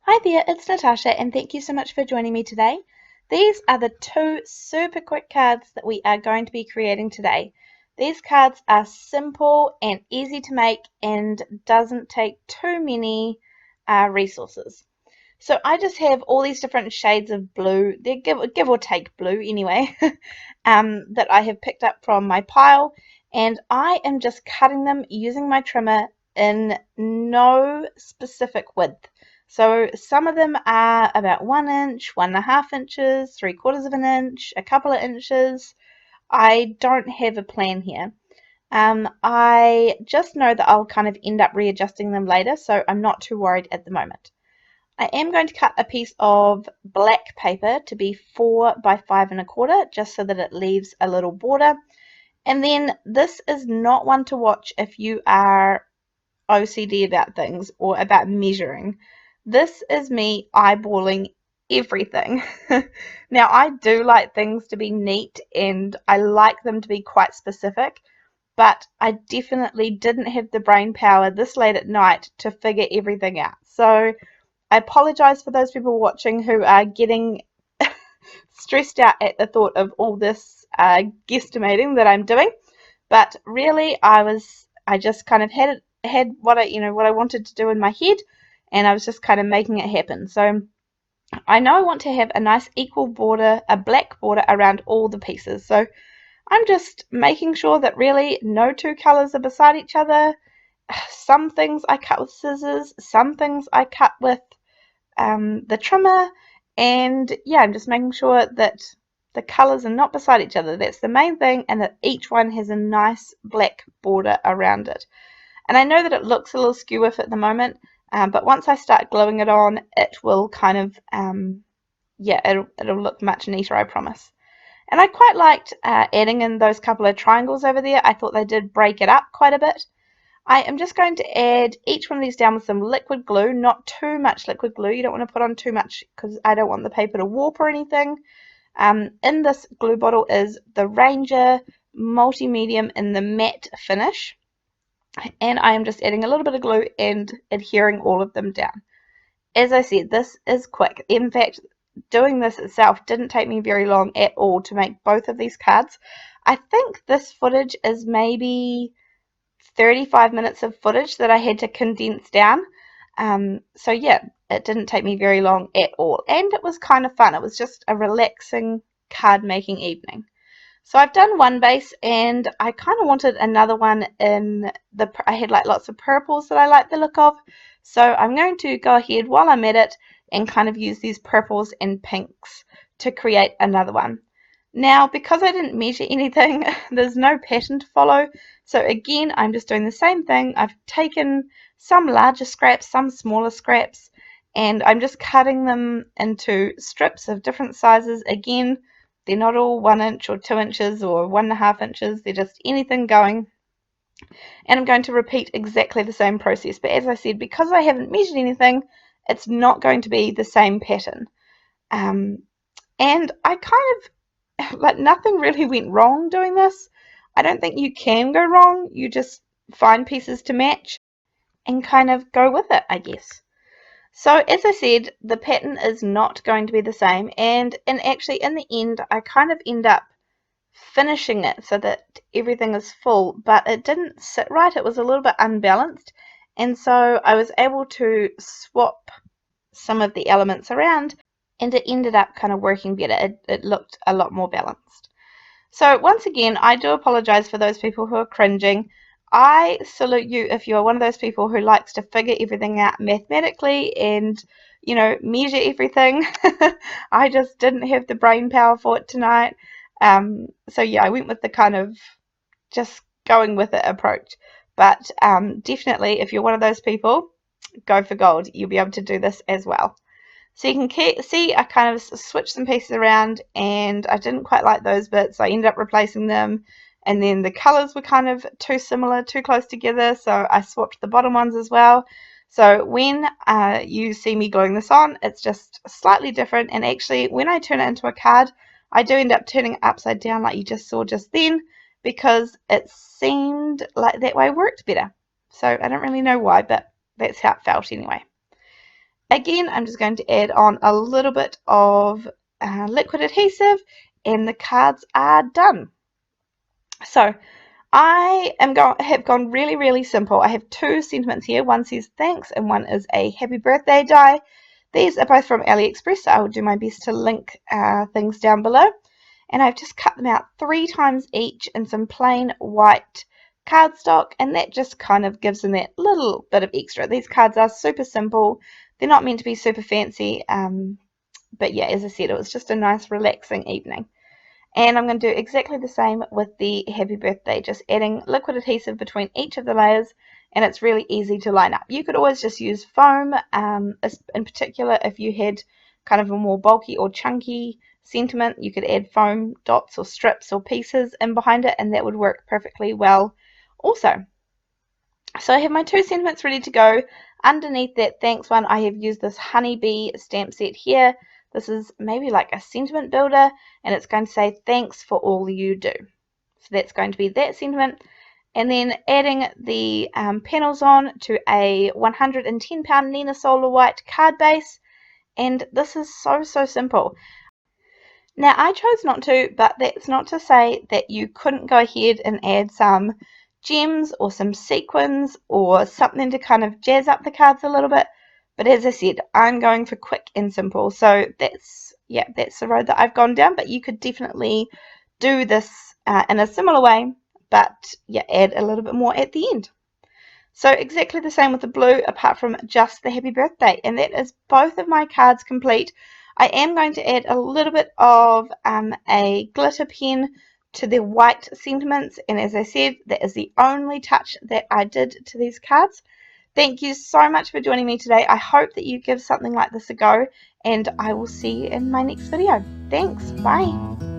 Hi there, it's Natasha, and thank you so much for joining me today. These are the two super quick cards that we are going to be creating today. These cards are simple and easy to make and doesn't take too many resources. So I just have all these different shades of blue, they're give or take blue anyway, that I have picked up from my pile, and I am just cutting them using my trimmer in no specific width. So some of them are about 1 inch, 1.5 inches, 3/4 of an inch, a couple of inches. I don't have a plan here. I just know that I'll kind of end up readjusting them later, so I'm not too worried at the moment. I am going to cut a piece of black paper to be 4 by 5 1/4, just so that it leaves a little border. And then this is not one to watch if you are OCD about things or about measuring. This is me eyeballing everything. Now, I do like things to be neat and I like them to be quite specific, but I definitely didn't have the brain power this late at night to figure everything out. So I apologize for those people watching who are getting stressed out at the thought of all this guesstimating that I'm doing. But really, I just kind of had what I wanted to do in my head, and I was just kind of making it happen. So I know I want to have a nice equal border, a black border around all the pieces. So I'm just making sure that really no two colors are beside each other. Some things I cut with scissors, some things I cut with the trimmer, and yeah, I'm just making sure that the colors are not beside each other. That's the main thing, and that each one has a nice black border around it. And I know that it looks a little skew at the moment, but once I start gluing it on, it will kind of yeah, it'll look much neater, I promise. And I quite liked adding in those couple of triangles over there. I thought they did break it up quite a bit. I am just going to add each one of these down with some liquid glue, not too much liquid glue. You don't want to put on too much because I don't want the paper to warp or anything. In this glue bottle is the Ranger Multi-Medium in the matte finish, and I am just adding a little bit of glue and adhering all of them down. As I said, this is quick. In fact, doing this itself didn't take me very long at all to make both of these cards. I think this footage is maybe 35 minutes of footage that I had to condense down. So yeah, it didn't take me very long at all, and it was kind of fun. It was just a relaxing card making evening. So I've done one base, and I kind of wanted another one in the. I had like lots of purples that I like the look of, so I'm going to go ahead while I'm at it and kind of use these purples and pinks to create another one. Now, because I didn't measure anything, there's no pattern to follow. So again, I'm just doing the same thing. I've taken some larger scraps, some smaller scraps, and I'm just cutting them into strips of different sizes. Again, they're not all 1 inch or 2 inches or 1.5 inches. They're just anything going. And I'm going to repeat exactly the same process. But as I said, because I haven't measured anything, it's not going to be the same pattern. And I kind of like nothing really went wrong doing this. I don't think you can go wrong. You just find pieces to match and kind of go with it, I guess. So as I said, the pattern is not going to be the same, and actually in the end I kind of end up finishing it so that everything is full, but it didn't sit right. It was a little bit unbalanced, and so I was able to swap some of the elements around, and it ended up kind of working better. It looked a lot more balanced. So once again, I do apologize for those people who are cringing. I salute you if you're one of those people who likes to figure everything out mathematically and, measure everything. I just didn't have the brain power for it tonight. So yeah, I went with the kind of just going with it approach. But definitely, if you're one of those people, go for gold. You'll be able to do this as well. So you can see I kind of switched some pieces around, and I didn't quite like those bits. I ended up replacing them, and then the colors were kind of too similar, too close together, so I swapped the bottom ones as well. So when you see me gluing this on, it's just slightly different, and actually when I turn it into a card, I do end up turning it upside down like you just saw just then, because it seemed like that way worked better. So I don't really know why, but that's how it felt anyway. Again, I'm just going to add on a little bit of liquid adhesive and the cards are done. So I have gone really simple. I have two sentiments here. One says thanks and one is a happy birthday die. These are both from Aliexpress, so I will do my best to link things down below. And I've just cut them out 3 times each in some plain white cardstock, and that just kind of gives them that little bit of extra. These cards are super simple. They're not meant to be super fancy, but yeah, as I said, it was just a nice relaxing evening. And I'm going to do exactly the same with the happy birthday, just adding liquid adhesive between each of the layers, and it's really easy to line up. You could always just use foam, in particular if you had kind of a more bulky or chunky sentiment, you could add foam dots or strips or pieces in behind it, and that would work perfectly well also. So I have my two sentiments ready to go. Underneath that thanks one, I have used this honeybee stamp set here. This is maybe like a sentiment builder, and it's going to say thanks for all you do. So that's going to be that sentiment. And then adding the panels on to a 110-pound Nina Solar White card base. And this is so simple. Now I chose not to, but that's not to say that you couldn't go ahead and add some gems or some sequins or something to kind of jazz up the cards a little bit. But as I said, I'm going for quick and simple. So that's the road that I've gone down. But you could definitely do this in a similar way, but yeah, add a little bit more at the end. So exactly the same with the blue, apart from just the happy birthday. And that is both of my cards complete. I am going to add a little bit of a glitter pen to the white sentiments. And as I said, that is the only touch that I did to these cards. Thank you so much for joining me today. I hope that you give something like this a go. And I will see you in my next video. Thanks. Bye.